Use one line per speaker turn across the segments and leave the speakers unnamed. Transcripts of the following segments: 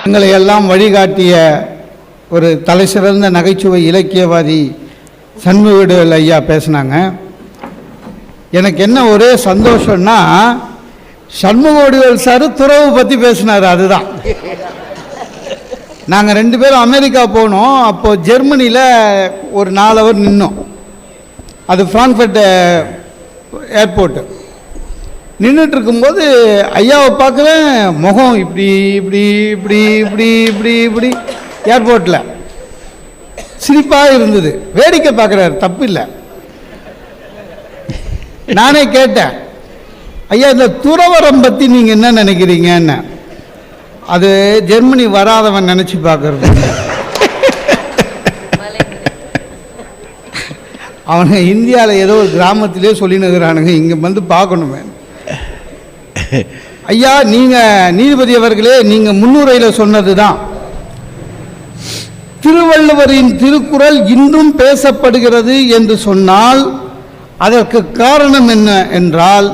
எங்களை எல்லாம் வழிகாட்டிய ஒரு தலைசிறந்த நகைச்சுவை இலக்கியவாதி சண்முகவடிவேல் ஐயா பேசினாங்க. எனக்கு என்ன ஒரே சந்தோஷம்னா, சண்முகவடிவேல் சார் துறவு பற்றி பேசினார். அதுதான் நாங்கள் 2 பேரும் அமெரிக்கா போனோம். அப்போது ஜெர்மனியில் ஒரு 4 ஹவர் நின்னோம். அது ஃப்ராங்க்ஃபர்ட் ஏர்போர்ட்டு. நின்றுட்டு இருக்கும்போது ஐயாவை பார்க்குறேன், முகம் இப்படி இப்படி இப்படி இப்படி இப்படி இப்படி ஏர்போர்ட்டில் சிரிப்பாக இருந்தது. வேடிக்கை பார்க்குறாரு, தப்பு இல்லை. நானே கேட்டேன், ஐயா இந்த துறவரம் பற்றி நீங்கள் என்ன நினைக்கிறீங்கன்னு. அது ஜெர்மனி வராதவன் நினச்சி பார்க்கறது. அவனுங்க இந்தியாவில் ஏதோ ஒரு கிராமத்திலே சொல்லினுக்கிறானுங்க, இங்கே வந்து பார்க்கணுமே. ஐயா நீங்கள் நீதிபதி அவர்களே, நீங்கள் முன்னுரையில் சொன்னது தான், திருவள்ளுவரின் திருக்குறள் இன்றும் பேசப்படுகிறது என்று சொன்னால் அதற்கு காரணம் என்ன என்றால்,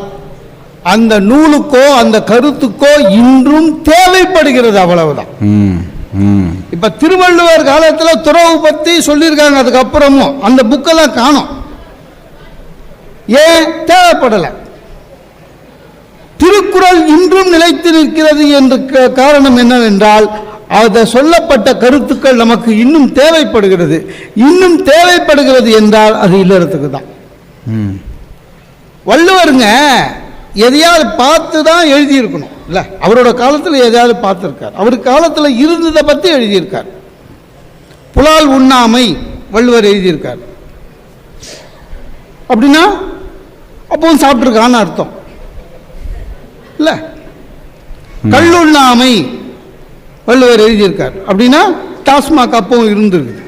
அந்த நூலுக்கோ அந்த கருத்துக்கோ இன்றும் தேவைப்படுகிறது, அவ்வளவுதான். இப்ப திருவள்ளுவர் காலத்தில் துறவு பற்றி சொல்லியிருக்காங்க, அதுக்கப்புறமும் அந்த புக்கெல்லாம் காணோம். ஏன் தேவைப்படலை? திருக்குறள் இன்றும் நிலைத்து நிற்கிறது என்று காரணம் என்னவென்றால், அதை சொல்லப்பட்ட கருத்துக்கள் நமக்கு இன்னும் தேவைப்படுகிறது. இன்னும் தேவைப்படுகிறது என்றால் அது இல்லறத்துக்கு தான். வள்ளுவருங்க எதையாவது பார்த்து தான் எழுதியிருக்கணும் இல்லை, அவரோட காலத்தில் எதையாவது பார்த்துருக்கார். அவர் காலத்தில் இருந்ததை பற்றி எழுதியிருக்கார். புலால் உண்ணாமை வள்ளுவர் எழுதியிருக்கார். அப்படின்னா அப்பவும் சாப்பிட்ருக்கான்னு அர்த்தம் இல்லை. கல்லுண்ணாமை வள்ளுவர் எழுதியிருக்கார். அப்படின்னா டாஸ்மாக் அப்பவும் இருந்திருக்கு.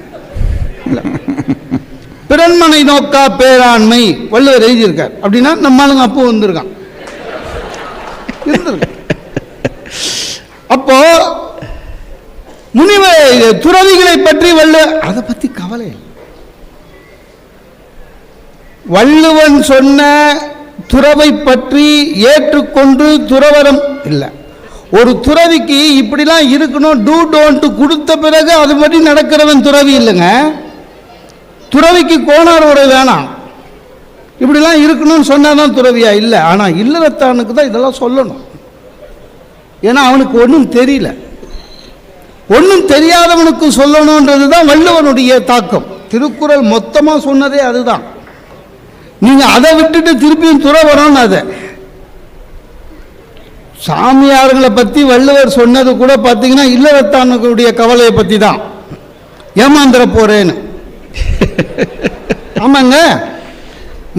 பிறன்மனை நோக்கா பேராண்மை வள்ளுவர் எழுதியிருக்கார். அப்படின்னா நம்மளுங்க அப்போ வந்திருக்கான். அப்போ முனிவர் துறவிகளை பற்றி வள்ளுவர் அதை பற்றி கவலை. வள்ளுவன் சொன்ன துறவை பற்றி ஏற்றுக்கொண்டு துறவரம் இல்லை. ஒரு துறவிக்கு இப்படிலாம் இருக்கணும் டூ டோன்ட் கொடுத்த பிறகு அது மாதிரி நடக்கிறவன் துறவி இல்லைங்க. துறவிக்கு கோணார் உரை வேணாம், இப்படிலாம் இருக்கணும்னு சொன்னாதான் துறவியா இல்லை. ஆனால் இல்லறத்தானுக்கு தான் இதெல்லாம் சொல்லணும். ஏன்னா அவனுக்கு ஒன்றும் தெரியல. ஒன்றும் தெரியாதவனுக்கு சொல்லணுன்றது தான் வள்ளுவனுடைய தாக்கம். திருக்குறள் மொத்தமாக சொன்னதே அதுதான். நீங்கள் அதை விட்டுட்டு திருப்பியும் துறவரம்னு அதை சாமியார்களை பற்றி வள்ளுவர் சொன்னது கூட பார்த்தீங்கன்னா இல்லறத்தானுடைய கவலையை பற்றி தான். ஏமாந்திர போறேன்னு. ஆமாங்க,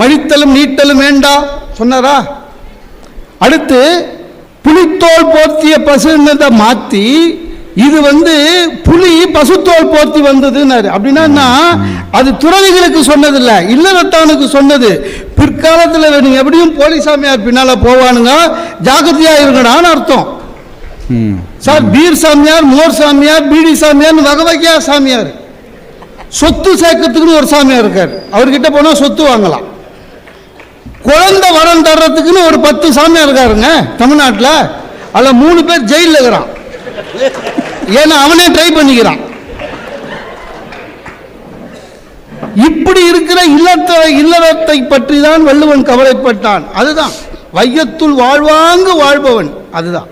மழித்தலும் நீட்டலும் வேண்டா சொன்னாரா? அடுத்து புலித்தோல் போர்த்திய பசுன்னதை மாற்றி இது புலி பசுத்தோல் போர்த்தி வந்ததுன்னாரு. அப்படின்னா அது துறவிகளுக்கு சொன்னதில்லை, இல்லறத்தானுக்கு சொன்னது. பிற்காலத்தில் நீங்க எப்படியும் போலிசாமியார் பின்னால போவானுங்க, ஜாகிரதையா இருக்கணும்னு அர்த்தம். சார் பீர் சாமியார், மோர் சாமியார், பீடி சாமியார், வகை வகையா சாமியார். சொத்து சேர்க்கறதுக்குன்னு ஒரு சாமியார் இருக்கார், அவர்கிட்ட போனா சொத்து வாங்கலாம். குழந்தை வரம் தர்றதுக்குன்னு ஒரு 10 சாமியார் இருக்காருங்க தமிழ்நாட்டில். அதில் 3 பேர் ஜெயிலில் இருக்கிறான். ஏன்னா அவனே ட்ரை பண்ணிக்கிறான். இப்படி இருக்கிற இல்லறத்தை பற்றி தான் வள்ளுவன் கவலைப்பட்டான். அதுதான் வையத்துள் வாழ்வாங்கு வாழ்பவன். அதுதான்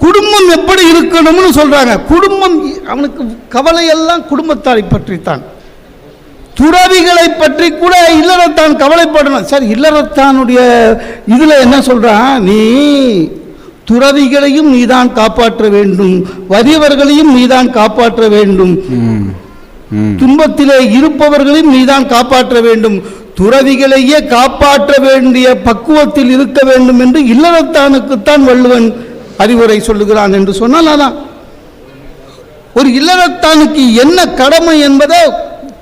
குடும்பம் எப்படி இருக்கணும்னு சொல்றாங்க. குடும்பம் அவனுக்கு கவலையெல்லாம் குடும்பத்தாரை பற்றித்தான். துறவிகளை பற்றி கூட இல்லறத்தான் கவலைப்படணும். சார் இல்லறத்தானுடைய இதுல என்ன சொல்றான், நீ துறவிகளையும் நீதான் காப்பாற்ற வேண்டும், வறியவர்களையும் நீதான் காப்பாற்ற வேண்டும், துன்பத்திலே இருப்பவர்களையும் நீதான் காப்பாற்ற வேண்டும், துறவிகளையே காப்பாற்ற வேண்டிய பக்குவத்தில் இருக்க வேண்டும் என்று இல்லறத்தானுக்குத்தான் வள்ளுவன் அறிவுரை சொல்லுகிறான் என்று சொன்னால், அதான் ஒரு இல்லறத்தானுக்கு என்ன கடமை என்பதை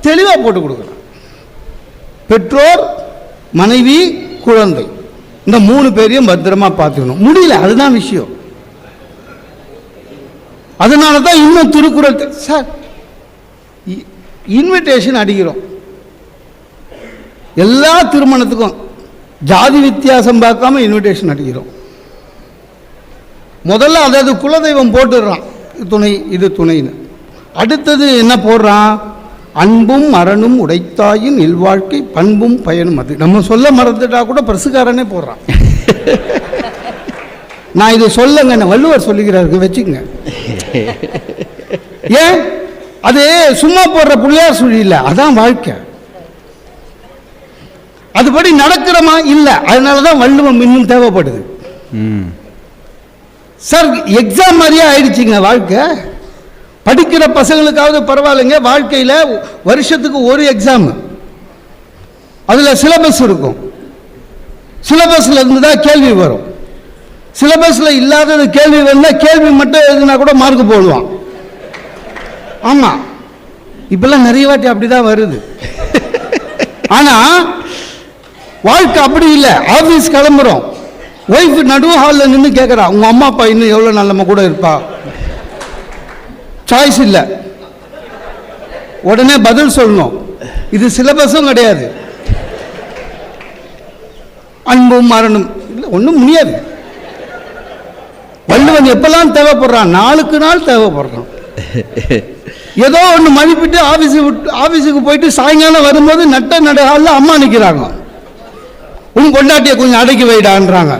தெளிவாக போட்டு கொடுக்குறான். பெற்றோர், மனைவி, குழந்தை, இந்த 3 பேரையும் பத்திரமா பார்த்துக்கணும். முடியல, அதுதான் விஷயம். அதனால தான் இன்னும் திருக்குறள் சார் இன்விடேஷன் அடிக்கிறோம் எல்லா திருமணத்துக்கும். ஜாதி வித்தியாசம் பார்க்காம இன்விடேஷன் அடிக்கிறோம். முதல்ல அதாவது குலதெய்வம் போட்டுடுறான், துணை இது துணைன்னு. அடுத்தது என்ன போடுறான்? அன்பும் அறனும் உடைத்தாயின் இல்வாழ்க்கை பண்பும் பயனும். அது நம்ம சொல்ல மறந்துட்டா கூட பிரசுக்காரனே போடுறான். நான் இது சொல்லுங்க, வள்ளுவர் சொல்லுகிறாரு, வச்சுக்கங்க. ஏன் அது சும்மா போடுற புள்ளியார் சுழி இல்லை, அதான் வாழ்க்கை. அதுபடி நடக்கிறமா இல்லை, அதனாலதான் வள்ளுவம் இன்னும் தேவைப்படுது. சார் எக்ஸாம் மாதிரியே ஆயிடுச்சுங்க வாழ்க்கை. படிக்கிற பசங்களுக்காவது பரவாயில்லைங்க, வாழ்க்கையில் வருஷத்துக்கு ஒரு எக்ஸாம், அதில் சிலபஸ் இருக்கும். சிலபஸில் இருந்து தான் கேள்வி வரும். சிலபஸில் இல்லாதது கேள்வி வந்தால் கேள்வி மட்டும் எழுதினா கூட மார்க் போடுவான். ஆமாம், இப்பெல்லாம் நிறைய வாட்டி அப்படி தான் வருது. ஆனால் வாழ்க்கை அப்படி இல்லை. ஆஃபீஸ் கிளம்புறோம், ஒய்ஃப் நடுவு ஹாலில் நின்று கேட்குறா, உங்கள் அம்மா அப்பா இன்னும் எவ்வளோ நாள் நம்ம கூட இருப்பா? சாய்ஸ் இல்லை, உடனே பதில் சொல்லணும். இது சிலபஸும் கிடையாது, அன்பும் மரணம் இல்லை, ஒன்றும் முடியாது. வள்ளுவன் எப்பெல்லாம் தேவைப்படுறான்? நாளுக்கு நாள் தேவைப்படுறான். ஏதோ ஒன்று மதிப்பிட்டு ஆஃபீஸுக்கு போயிட்டு சாயங்காலம் வரும்போது நட்ட நடுகாலில் அம்மா நிற்கிறாங்க, உன் கொண்டாட்டியை கொஞ்சம் அடக்கி வைடான்றாங்க.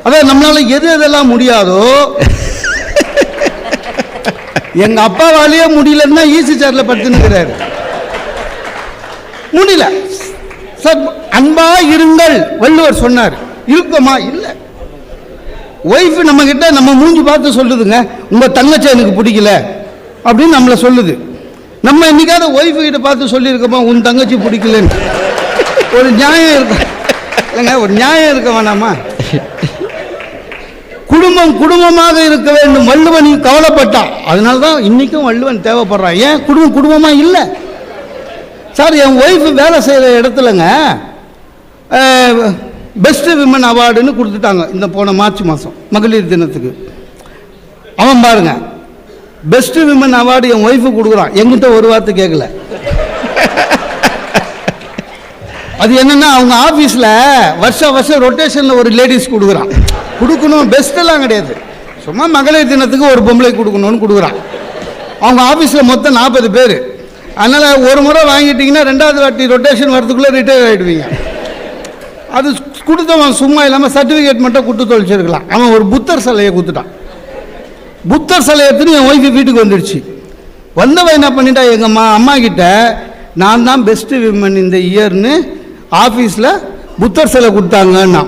அதான் நம்மளால எது எதெல்லாம் முடியாதோ, எங்க அப்பாவாலேயே முடியலன்னா ஈசி சேர்ல படுத்துனுக்கிறாரு. முடியல சார், அன்பா இருங்கள் வள்ளுவர் சொன்னார். இருக்குமா? இல்லை. ஒய்ஃப் நம்ம கிட்ட நம்ம மூஞ்சி பார்த்து சொல்லுதுங்க, உங்க தங்கச்சி எனக்கு பிடிக்கல அப்படின்னு நம்மளை சொல்லுது. நம்ம என்னைக்காவது ஒய்ஃபு கிட்ட பார்த்து சொல்லியிருக்கோமா உன் தங்கச்சி பிடிக்கலன்னு? ஒரு நியாயம் இருக்கு இல்லைங்க, ஒரு நியாயம் இருக்க வேணாமா? குடும்பம் குடும்பமாக இருக்க வேண்டும். வள்ளுவன் கவலைப்பட்டான், அதனால தான் இன்னைக்கும் வள்ளுவன் தேவைப்படுறான். ஏன் குடும்பம் குடும்பமா இல்லை சார்? என் ஒய்ஃப் வேலை செய்கிற இடத்துலங்க பெஸ்ட் விமன் அவார்டுன்னு கொடுத்துட்டாங்க இந்த போன மார்ச் மாதம் மகளிர் தினத்துக்கு. அவன் பாருங்க, பெஸ்ட் விமன் அவார்டு என் ஒய்ஃபு கொடுக்குறான், எங்கிட்ட ஒரு வார்த்தை கேட்கல. அது என்னன்னா அவங்க ஆஃபீஸில் வருஷம் ரொட்டேஷனில் ஒரு லேடிஸ் கொடுக்குறான். கொடுக்கணும், பெஸ்ட்டெல்லாம் கிடையாது, சும்மா மகளிர் தினத்துக்கு ஒரு பொம்பளை கொடுக்கணும்னு கொடுக்குறான். அவங்க ஆஃபீஸில் மொத்தம் 40 பேர். அதனால் ஒரு முறை வாங்கிட்டீங்கன்னா 2வது வாட்டி ரொட்டேஷன் வரதுக்குள்ளே ரிட்டையர் ஆகிடுவீங்க. அது கொடுத்தவன் சும்மா இல்லாமல் சர்டிஃபிகேட் மட்டும் கொடுத்து தொலைச்சிருக்கலாம். அவன் ஒரு புத்தர் சிலையை கொடுத்துட்டான். புத்தர் சிலை எடுத்துன்னு என் ஒய்ஃபு வீட்டுக்கு வந்துடுச்சு. வந்தவன் என்ன பண்ணிட்டா, எங்கள் அம்மா கிட்ட நான் தான் பெஸ்ட்டு விமன் இந்த இயர்னு ஆஃபீஸில் புத்தர் சிலை கொடுத்தாங்கன்னா.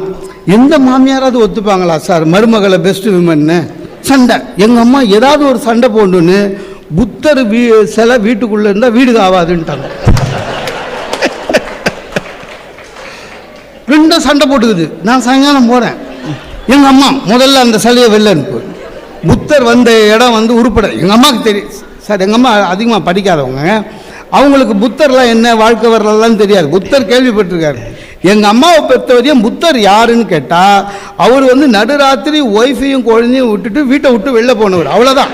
எந்த மாமியாராவது ஒத்துப்பாங்களா சார் மருமகளை பெஸ்ட் விமன்னு? சண்டை. எங்கள் அம்மா ஏதாவது ஒரு சண்டை போண்டுன்னு புத்தர் சிலை வீட்டுக்குள்ளே இருந்தால் வீடு ஆகாதுன்ட்டாங்க. 2 சண்டை போட்டுக்குது. நான் சாயங்காலம் போகிறேன், எங்கள் அம்மா முதல்ல அந்த சிலையை வெளில அனுப்பு. புத்தர் வந்த இடம் வந்து உருப்பட எங்கள் அம்மாவுக்கு தெரியும் சார். எங்கள் அம்மா அதிகமாக படிக்காதவங்க, அவங்களுக்கு புத்தர்லாம் என்ன வாழ்க்கை வரலாம் தெரியாது. புத்தர் கேள்விப்பட்டிருக்காரு. எங்கள் அம்மாவை பொறுத்தவரையும் புத்தர் யாருன்னு கேட்டால் அவர் வந்து நடுராத்திரி ஒய்ஃபையும் குழந்தையும் விட்டுட்டு வீட்டை விட்டு வெளில போனவர், அவ்வளோதான்.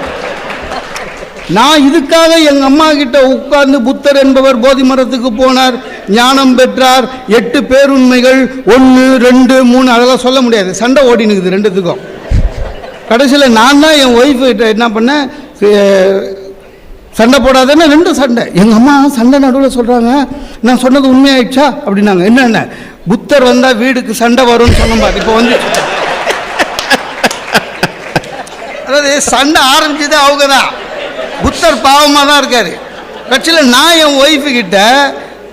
நான் இதுக்காக எங்கள் அம்மா கிட்ட உட்கார்ந்து புத்தர் என்பவர் போதி மரத்துக்கு போனார், ஞானம் பெற்றார், 8 பேருண்மைகள் 1 2 3 அதெல்லாம் சொல்ல முடியாது. சண்டை ஓடினுக்குது 2த்துக்கும். கடைசியில் நான் தான் என் ஒய்ஃபு கிட்ட என்ன பண்ணேன், சண்டை போடாதேன்னா 2 சண்டை. எங்கள் அம்மா சண்டை நடுவில் சொல்கிறாங்க, நான் சொன்னது உண்மையாயிடுச்சா அப்படின்னாங்க. என்னென்ன புத்தர் வந்தால் வீடுக்கு சண்டை வரும்னு சொன்னோம் பாரு. இப்போ வந்து அதாவது சண்டை ஆரம்பிச்சதே அவங்க தான். புத்தர் பாவமாக தான் இருக்கார். கட்சியில் நான் என் ஒய்ஃபு கிட்ட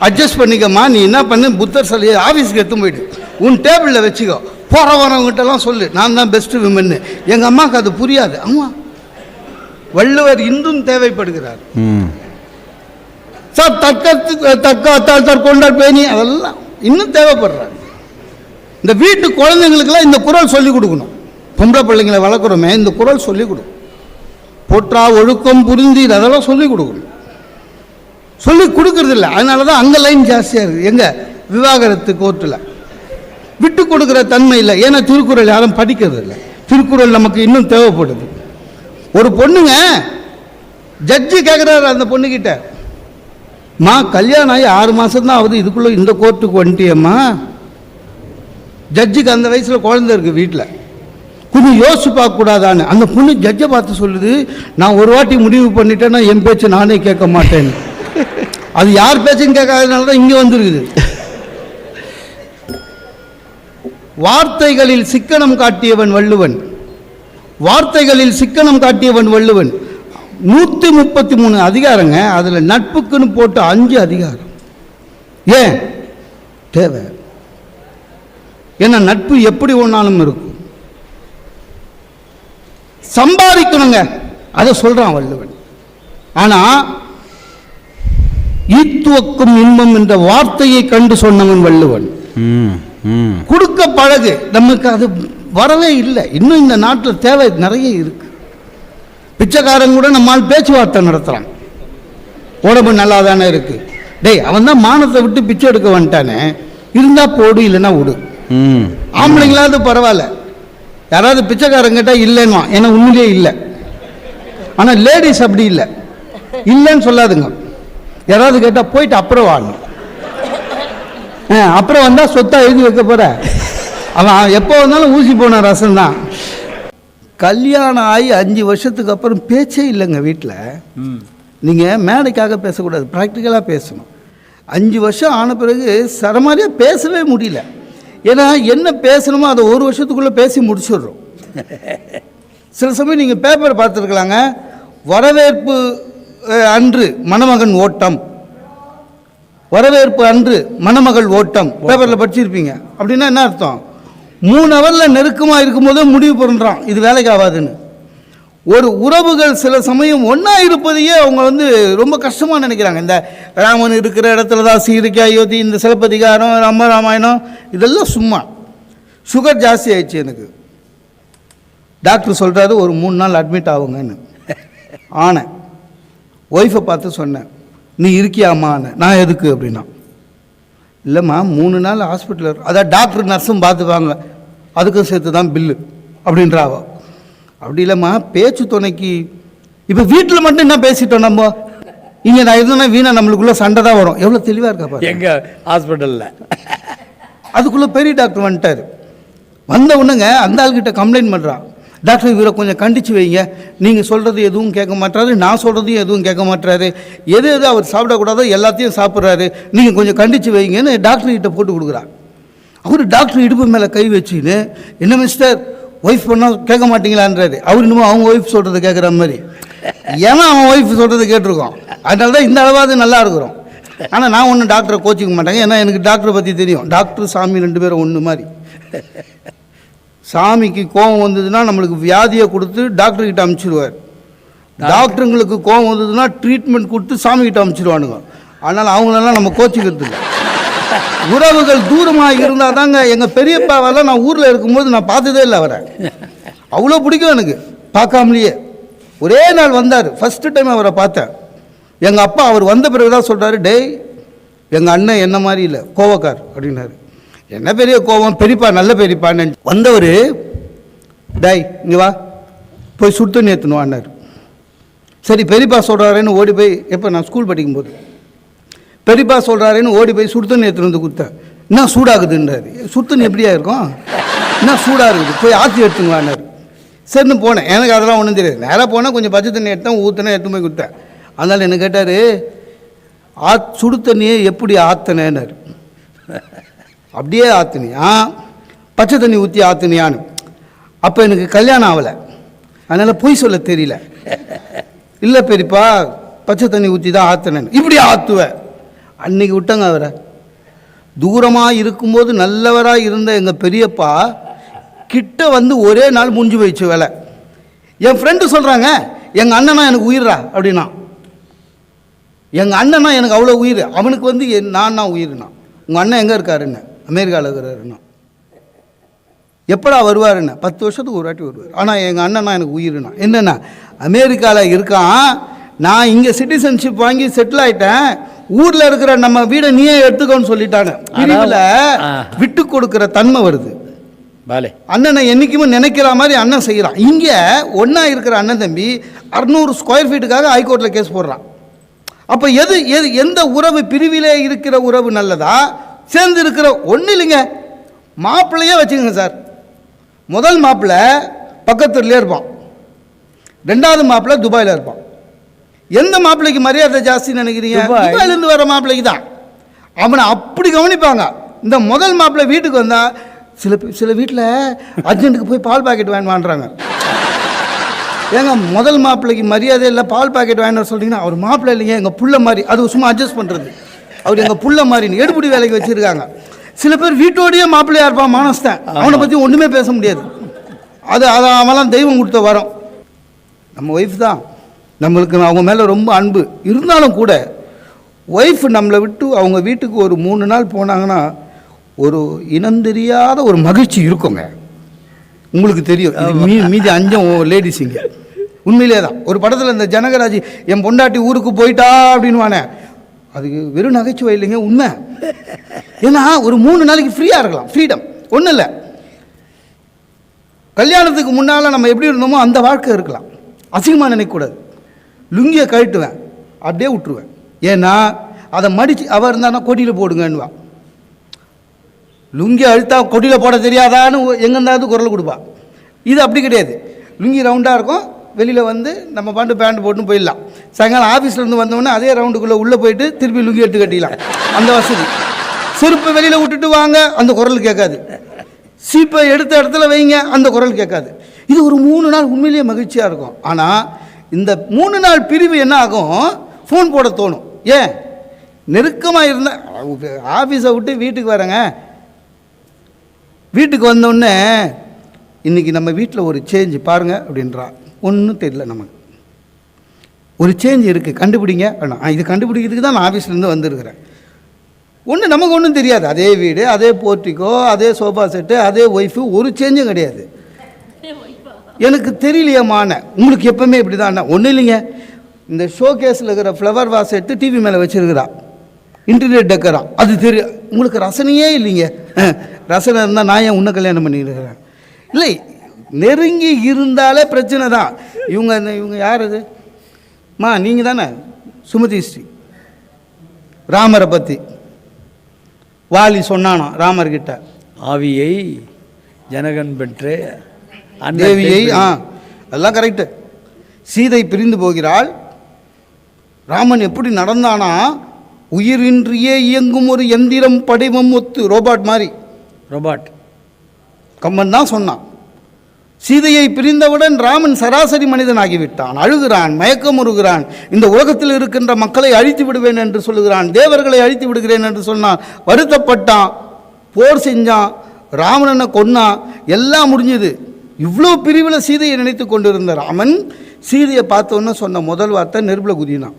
அட்ஜஸ்ட் பண்ணிக்கம்மா, நீ என்ன பண்ணு, புத்தர் சிலையை ஆஃபீஸுக்கு எடுத்து போயிடு, உன் டேபிளில் வச்சுக்கோ, போகிற வரவங்கிட்டலாம் சொல்லு நான் தான் பெஸ்ட்டு விமன்னு. எங்கள் அம்மாவுக்கு அது புரியாது. ஆமாம், வள்ளுவர் இன்றும் தேவைப்படுகிறார் சார். தற்கொண்டார் பேணி அதெல்லாம் இன்னும் தேவைப்படுறார். இந்த வீட்டு குழந்தைங்களுக்கெல்லாம் இந்த குறள் சொல்லிக் கொடுக்கணும். பொம்பளை பிள்ளைங்களை வளர்க்குறோமே, இந்த குறள் சொல்லிக் கொடுக்கணும். போற்றா ஒழுக்கம் புரிந்தீர் அதெல்லாம் சொல்லிக் கொடுக்கணும். சொல்லி கொடுக்கறது இல்லை. அதனால தான் அங்கே லைன் ஜாஸ்தியாக இருக்குது. எங்கே விவாகரத்து கோர்ட்டில் விட்டு கொடுக்குற தன்மை இல்லை. ஏன்னா திருக்குறள் யாரும் படிக்கிறது இல்லை. திருக்குறள் நமக்கு இன்னும் தேவைப்படுது. ஒரு பொண்ணுங்க ஜட்ஜி கேட்குறாரு அந்த பொண்ணுக்கிட்ட, கல்யாணம் ஆகி 6 மாதம் தான் ஆகுது, இதுக்குள்ளே இந்த கோர்ட்டுக்கு வந்துட்டியம்மா, ஜட்ஜுக்கு அந்த வயசில் குழந்தை இருக்குது வீட்டில், கொஞ்சம் யோசிச்சு பார்க்கக்கூடாதான்னு. அந்த பொண்ணு ஜட்ஜை பார்த்து சொல்லுது, நான் ஒரு வாட்டி முடிவு பண்ணிட்டேன்னா என் பேச்சு நானே கேட்க மாட்டேன்னு. அது யார் பேச்சுன்னு கேட்காதனால தான் இங்கே வந்துருக்குது. வார்த்தைகளில் சிக்கனம் காட்டியவன் வள்ளுவன், வார்த்தைகளில் சிக்கனம் காட்டியவன் வள்ளுவன். 133 அதிகாரங்க, அதில் நட்புக்குன்னு போட்டு 5 அதிகாரம். ஏன் தேவை? ஏன்னா நட்பு எப்படி ஒன்றாலும் இருக்கும். சம்பாதிக்கணுங்க, அதை சொல்றான் வள்ளுவன். ஆனா ஈத்துவக்கும் இன்பம் என்ற வார்த்தையை கண்டு சொன்னவன் வள்ளுவன். கொடுக்க பழகு, நமக்கு அது வரவே இல்லை. இன்னும் இந்த நாட்டில் தேவை நிறைய இருக்கு. பிச்சைக்காரன் கூட நம்மால் பேச்சுவார்த்தை நடத்துறான். உடம்பு நல்லா தானே இருக்கு, டேய் அவன் தான் மானத்தை விட்டு பிச்சை எடுக்க வந்துட்டானே, இருந்தா போடு இல்லைன்னா விடு. ஆம்பளைங்களாவது பரவாயில்ல, யாராவது பிச்சைக்காரன் கேட்டால் இல்லைன்னா, ஏன்னா உண்மையிலே இல்லை. ஆனால் லேடிஸ் அப்படி இல்லை, இல்லைன்னு சொல்லாதுங்க. யாராவது கேட்டால் போயிட்டு அப்புறம் வாழணும், அப்புறம் வந்தால் சொத்தா எழுதி வைக்க போற. அவன் எப்போ வந்தாலும் ஊசி போன ரசம் தான். கல்யாணம் ஆகி 5 வருஷத்துக்கு அப்புறம் பேச்சே இல்லைங்க வீட்டில். நீங்கள் மேடைக்காக பேசக்கூடாது, ப்ராக்டிக்கலாக பேசணும். 5 வருஷம் ஆன பிறகு சரமாரியாக பேசவே முடியல. ஏன்னா என்ன பேசணுமோ அதை 1 வருஷத்துக்குள்ளே பேசி முடிச்சிடுறோம். சில சமயம் நீங்கள் பேப்பர் பார்த்துருக்கலாங்க, வரவேற்பு அன்று மணமகன் ஓட்டம், வரவேற்பு அன்று மணமகள் ஓட்டம் பேப்பரில் படிச்சிருப்பீங்க. அப்படின்னா என்ன அர்த்தம்? 3 ஹவரில் நெருக்கமாக இருக்கும்போதே முடிவு பண்ணுறான் இது வேலைக்கு ஆகாதுன்னு. ஒரு உறவுகள் சில சமயம் ஒன்றா இருப்பதையே அவங்க ரொம்ப கஷ்டமாக நினைக்கிறாங்க. இந்த ராமன் இருக்கிற இடத்துல தான் சீதைக்கு அயோத்தி, இந்த சிலப்பதிகாரம், ராமாயணம் இதெல்லாம் சும்மா. சுகர் ஜாஸ்தி ஆயிடுச்சு எனக்கு. டாக்டர் சொல்கிறாரு ஒரு 3 நாள் அட்மிட் ஆகுங்கன்னு. ஆனேன், ஒய்ஃபை பார்த்து சொன்னேன், நீ இருக்கியாம்மான்னு. நான் எதுக்கு அப்படின்னா, இல்லைம்மா 3 நாள் ஹாஸ்பிட்டலில், அதான் டாக்டர் நர்ஸும் பார்த்துப்பாங்க, அதுக்கும் சேர்த்து தான் பில்லு அப்படின்றாவோ. அப்படி இல்லைம்மா, பேச்சு துணைக்கு. இப்போ வீட்டில் மட்டும் என்ன பேசிட்டோம் நம்ம, இங்கே நான் இருந்தேன்னா வீணா நம்மளுக்குள்ளே சண்டை தான் வரும். எவ்வளோ தெளிவாக இருக்கா எங்கள் ஹாஸ்பிட்டலில். அதுக்குள்ளே பெரிய டாக்டர் வந்துட்டார். வந்த உடனேங்க அந்த ஆள்கிட்ட கம்ப்ளைண்ட் பண்ணுறான், டாக்டர் இவரை கொஞ்சம் கண்டித்து வைங்க, நீங்கள் சொல்கிறது எதுவும் கேட்க மாட்டாரு, நான் சொல்கிறதையும் எதுவும் கேட்க மாட்டாரு, எது அவர் சாப்பிடக்கூடாதோ எல்லாத்தையும் சாப்பிட்றாரு, நீங்கள் கொஞ்சம் கண்டித்து வைங்கன்னு டாக்டர்கிட்ட போட்டு கொடுக்குறான். அவர் டாக்டர் இடுப்பு மேலே கை வச்சுன்னு, என்ன மிஸ்டர் ஒய்ஃப் பண்ணால் கேட்க மாட்டீங்களான்றாரு. அவர் இன்னமும் அவங்க ஒய்ஃப் சொல்கிறத கேட்குற மாதிரி. ஏன்னா அவன் ஒய்ஃப் சொல்கிறத கேட்டிருக்கோம், அதனால தான் இந்த அளவாவது நல்லா இருக்கிறோம். ஆனால் நான் ஒன்றும் டாக்டரை கோச்சிக்க மாட்டேங்க, ஏன்னா எனக்கு டாக்டரை பற்றி தெரியும். டாக்டர் சாமி 2 பேரும் ஒன்று மாதிரி. சாமிக்கு கோபம் வந்ததுன்னா நம்மளுக்கு வியாதியை கொடுத்து டாக்டர்கிட்ட அனுப்பிச்சிடுவார். டாக்டருங்களுக்கு கோபம் வந்ததுன்னா ட்ரீட்மெண்ட் கொடுத்து சாமிகிட்ட அனுப்பிச்சிடுவானுங்க. அதனால் அவங்களெல்லாம் நம்ம கோச்சிக்கிறது இல்லை. உறவுகள் தூரமாக இருந்தால் தாங்க. எங்கள் பெரியப்பாவெல்லாம் நான் ஊரில் இருக்கும்போது நான் பார்த்ததே இல்லை அவரை. அவ்வளோ பிடிக்கும் எனக்கு. பார்க்காமலேயே ஒரே நாள் வந்தார், ஃபஸ்ட்டு டைம் அவரை பார்த்தேன். எங்கள் அப்பா அவர் வந்த பிறகு தான் சொல்கிறாரு, டேய் எங்கள் அண்ணன் என்ன மாதிரி இல்லை, கோவக்கார் அப்படின்னாரு. என்ன பெரிய கோபம், பெரியப்பா நல்ல பெரியப்பான்னு வந்தவர், டேய் இங்கே வா போய் சுடு தண்ணி ஏற்றணுவான்னார். சரி பெரியப்பா சொல்கிறாருன்னு ஓடி போய், எப்போ நான் ஸ்கூல் படிக்கும்போது, பெரியப்பா சொல்கிறாருன்னு ஓடி போய் சுடு தண்ணி எடுத்துகிட்டு வந்து கொடுத்தேன். என்ன சூடாகுதுன்றாரு. சுடு தண்ணி எப்படியா இருக்கும், என்ன சூடாக இருக்குது, போய் ஆற்றி எடுத்துணுவான்னாரு. சரின்னு போனேன், எனக்கு அதெல்லாம் ஒன்றும் தெரியாது. நேராக போனால் கொஞ்சம் பச்சை தண்ணி எடுத்தேன், ஊற்றினேன், எடுத்து போய் கொடுத்தேன். அதனால் என்ன கேட்டார், சுடு தண்ணியை எப்படி ஆற்றினேன்னாரு. அப்படியே ஆற்றினியா, பச்சை தண்ணி ஊற்றி ஆற்றினியான்னு. அப்போ எனக்கு கல்யாணம் ஆகலை, அதனால் பொய் சொல்ல தெரியல. இல்லை பெரியப்பா பச்சை தண்ணி ஊற்றி தான் ஆற்றினேன். இப்படி ஆற்றுவேன். அன்னைக்கு விட்டாங்க அவரை. தூரமாக இருக்கும்போது நல்லவராக இருந்த எங்கள் பெரியப்பா கிட்ட வந்து ஒரே நாள் முடிஞ்சு போயிடுச்சு வேலை. என் ஃப்ரெண்டு சொல்கிறாங்க, எங்கள் அண்ணனா எனக்கு உயிரா அப்படின்னா. எங்கள் அண்ணனா எனக்கு அவ்வளோ உயிர், அவனுக்கு நான் உயிர்னா. உங்கள் அண்ணன் எங்கே இருக்காருன்னு, அமெரிக்காவில் இருக்கிறாருன்னா. எப்படா வருவாருன்னு, 10 வருஷத்துக்கு ஒரு வாட்டி வருவார். ஆனால் எங்கள் அண்ணனா எனக்கு உயிர்னா. என்னென்னா அமெரிக்காவில் இருக்கான், நான் இங்கே சிட்டிசன்ஷிப் வாங்கி செட்டில் ஆகிட்டேன், ஊரில் இருக்கிற நம்ம வீடை நீயே எடுத்துக்கோன்னு சொல்லிட்டாங்க. பிரிவில் விட்டு கொடுக்குற தன்மை வருது. அண்ணனை என்றைக்குமே நினைக்கிற மாதிரி அண்ணன் செய்கிறான். இங்கே ஒன்றா இருக்கிற அண்ணன் தம்பி 600 ஸ்கொயர் ஃபீட்டுக்காக ஹைகோர்ட்டில் கேஸ் போடுறான். அப்போ எந்த உறவு, பிரிவிலே இருக்கிற உறவு நல்லதா, சேர்ந்து இருக்கிற ஒன்றும் இல்லைங்க. மாப்பிள்ளையே வச்சுக்கோங்க சார். முதல் மாப்பிள்ளை பக்கத்துலேயே இருப்பான், ரெண்டாவது மாப்பிள்ளை துபாயில் இருப்பான். எந்த மாப்பிள்ளைக்கு மரியாதை ஜாஸ்தின்னு நினைக்கிறீங்க? துபாயிலேருந்து வர மாப்பிள்ளைக்கு தான். அவனை அப்படி கவனிப்பாங்க. இந்த முதல் மாப்பிள்ளை வீட்டுக்கு வந்தால் சில வீட்டில் அர்ஜென்ட்டுக்கு போய் பால் பாக்கெட் வாங்கிவான்றாங்க. ஏங்க முதல் மாப்பிள்ளைக்கு மரியாதை இல்லை, பால் பாக்கெட் வாங்கிட்டு சொல்கிறீங்கன்னா அவர் மாப்பிள்ளை இல்லைங்க, எங்கள் புள்ள மாதிரி. அது சும்மா அட்ஜஸ்ட் பண்ணுறது. அவர் எங்கள் புள்ள மாதிரின்னு எடுபடி வேலைக்கு வச்சுருக்காங்க. சில பேர் வீட்டோடையே மாப்பிள்ளையாக இருப்பான், மானஸ்தான். அவனை பற்றி ஒன்றுமே பேச முடியாது. அது அவெல்லாம் தெய்வம் கொடுத்த வரோம். நம்ம ஒய்ஃப் தான், நம்மளுக்கு அவங்க மேலே ரொம்ப அன்பு இருந்தாலும் கூட ஒய்ஃப் நம்மளை விட்டு அவங்க வீட்டுக்கு ஒரு 3 நாள் போனாங்கன்னா ஒரு இனந்தெரியாத ஒரு மகிழ்ச்சி இருக்குங்க. உங்களுக்கு தெரியும், மீதி 5 லேடிஸ் இங்கே உண்மையிலே தான். ஒரு படத்தில் இந்த ஜனகராஜ் என் பொண்டாட்டி ஊருக்கு போயிட்டா அப்படின்வானே, அதுக்கு வெறும் நகைச்சுவை இல்லைங்க, உண்மை. ஏன்னா ஒரு 3 நாளைக்கு ஃப்ரீயாக இருக்கலாம், ஃப்ரீடம். ஒன்றும் இல்லை, கல்யாணத்துக்கு முன்னால் நம்ம எப்படி இருந்தோமோ அந்த வாழ்க்கை இருக்கலாம். அசிங்கமாக நினைக்கக்கூடாது. லுங்கியை கழட்டுவேன், அப்படியே விட்டுருவேன். ஏன்னா அதை மடித்து அவள் இருந்தானா கொடியில் போடுங்கன்னுவா. லுங்கி அழுத்தா கொடியில் போட தெரியாதான்னு எங்கேருந்தாவது குரல் கொடுப்பா. இது அப்படி கிடையாது. லுங்கி ரவுண்டாக இருக்கும், வெளியில் வந்து நம்ம பாட்டு பேண்ட் போட்டுன்னு போயிடலாம். சாயங்காலம் ஆஃபீஸ்லேருந்து வந்தோடனே அதே ரவுண்டுக்குள்ளே உள்ளே போயிட்டு திருப்பி லுங்கி எடுத்து கட்டிடலாம். அந்த வசதி. செருப்பை வெளியில் விட்டுட்டு வாங்க, அந்த குரல் கேட்காது. சீப்பை எடுத்த இடத்துல வைங்க, அந்த குரல் கேட்காது. இது ஒரு 3 நாள் உண்மையிலேயே மகிழ்ச்சியாக இருக்கும். ஆனால் இந்த 3 நாள் பிரிவு என்ன ஆகும்? ஃபோன் போட தோணும். ஏன்? நெருக்கமாக இருந்தால் ஆஃபீஸை விட்டு வீட்டுக்கு வரேங்க, வீட்டுக்கு வந்தோடனே இன்றைக்கி நம்ம வீட்டில் ஒரு சேஞ்சு பாருங்கள் அப்படின்றா. ஒன்றும் தெரியல, நமக்கு ஒரு சேஞ்ச் இருக்குது, கண்டுபிடிங்க. இது கண்டுபிடிக்கிறதுக்கு தான் நான் ஆஃபீஸ்லேருந்து வந்திருக்கிறேன். நமக்கு ஒன்றும் தெரியாது. அதே வீடு, அதே போர்ட்டிக்கோ, அதே சோஃபா செட்டு, அதே ஒய்ஃபு, ஒரு சேஞ்சும் கிடையாது. எனக்கு தெரியலையமான உங்களுக்கு எப்பவுமே இப்படி தான். ஒன்றும் இல்லைங்க, இந்த ஷோ கேஸில் இருக்கிற ஃப்ளவர் வாஸ் எடுத்து டிவி மேலே வச்சுருக்கிறா, இன்டீரியர் டெக்கரா. அது தெரியும் உங்களுக்கு. ரசனையே இல்லைங்க. ரசனை இருந்தால் நான் ஏன் உன்னை கல்யாணம் பண்ணிக்கிறேன்? இல்லை, நெருங்கி இருந்தாலே பிரச்சனை தான். இவங்க யார் அது? நீங்கள் தானே சுமதி ஸ்ரீ. ராமரை பற்றி வாலி சொன்னானோ ராமர்கிட்ட,
ஆவியை ஜனகன் பெற்று
தேவியை. அதெல்லாம் கரெக்டு. சீதை பிரிந்து போகிறாள். ராமன் எப்படி நடந்தானா, உயிரின்றியே இயங்கும் ஒரு எந்திரம் படிவம் ஒத்து, ரோபாட் மாதிரி. ரோபாட் கம்பன் தான் சொன்னான். சீதையை பிரிந்தவுடன் ராமன் சராசரி மனிதன் ஆகிவிட்டான். அழுகிறான், மயக்கமுறுகிறான். இந்த உலகத்தில் இருக்கின்ற மக்களை அழித்து விடுவேன் என்று சொல்லுகிறான், தேவர்களை அழித்து விடுகிறேன் என்று சொன்னான். வருத்தப்பட்டான், போர் செஞ்சான், ராவணனை கொன்னான், எல்லாம் முடிஞ்சது. இவ்வளோ பிரிவில் சீதையை நினைத்து கொண்டிருந்த ராமன் சீதையை பார்த்தோன்னு சொன்ன முதல் வார்த்தை நெருப்பில் குதினான்.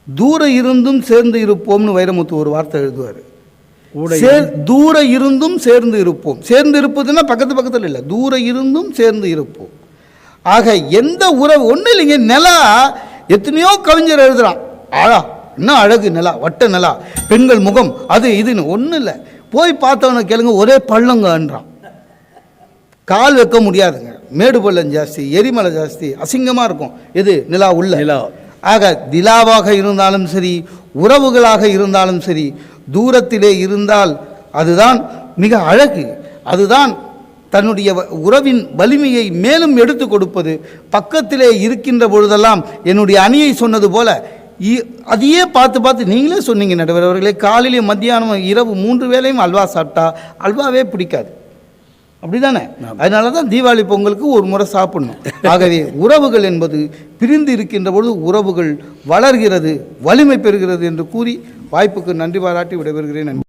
தூர இருந்தும் சேர்ந்து இருப்போம்னு வைரமுத்து ஒரு வார்த்தை எழுதுவார். தூர இருந்தும் சேர்ந்து இருப்போம். சேர்ந்து இருப்பதுன்னா பக்கத்து பக்கத்தில் இல்லை, தூர இருந்தும் சேர்ந்து இருப்போம். ஆக எந்த உறவு ஒன்றும் இல்லைங்க. நிலா எத்தனையோ கவிஞர் எழுதுறான், என்ன அழகு நிலா, வட்ட நிலா, பெண்கள் முகம், அது இதுன்னு. ஒன்றும் இல்லை, போய் பார்த்தவனை கேளுங்க, ஒரே பள்ளங்கன்றான். கால் வைக்க முடியாதுங்க, மேடு பள்ளம் ஜாஸ்தி, எரிமலை ஜாஸ்தி, அசிங்கமாக இருக்கும். எது? நிலா உள்ள நிலா. ஆக நிலாவாக இருந்தாலும் சரி, உறவுகளாக இருந்தாலும் சரி, தூரத்திலே இருந்தால் அதுதான் மிக அழகு. அதுதான் தன்னுடைய உறவின் வலிமையை மேலும் எடுத்து கொடுப்பது. பக்கத்திலே இருக்கின்ற பொழுதெல்லாம் என்னுடைய அணியை சொன்னது போல அதையே பார்த்து பார்த்து நீங்களே சொன்னீங்க நடுவர் அவர்களே, காலையிலே மத்தியானம் இரவு 3 வேளையும் அல்வா சாப்பிட்டா அல்வாவே பிடிக்காது, அப்படிதானே? அதனால தான் தீபாவளி பொங்கலுக்கு ஒரு முறை சாப்பிடணும். ஆகவே உறவுகள் என்பது பிரிந்து இருக்கின்ற பொழுது உறவுகள் வளர்கிறது, வலிமை பெறுகிறது என்று கூறி வாய்ப்புக்கு நன்றி பாராட்டி விடைபெறுகிறேன்.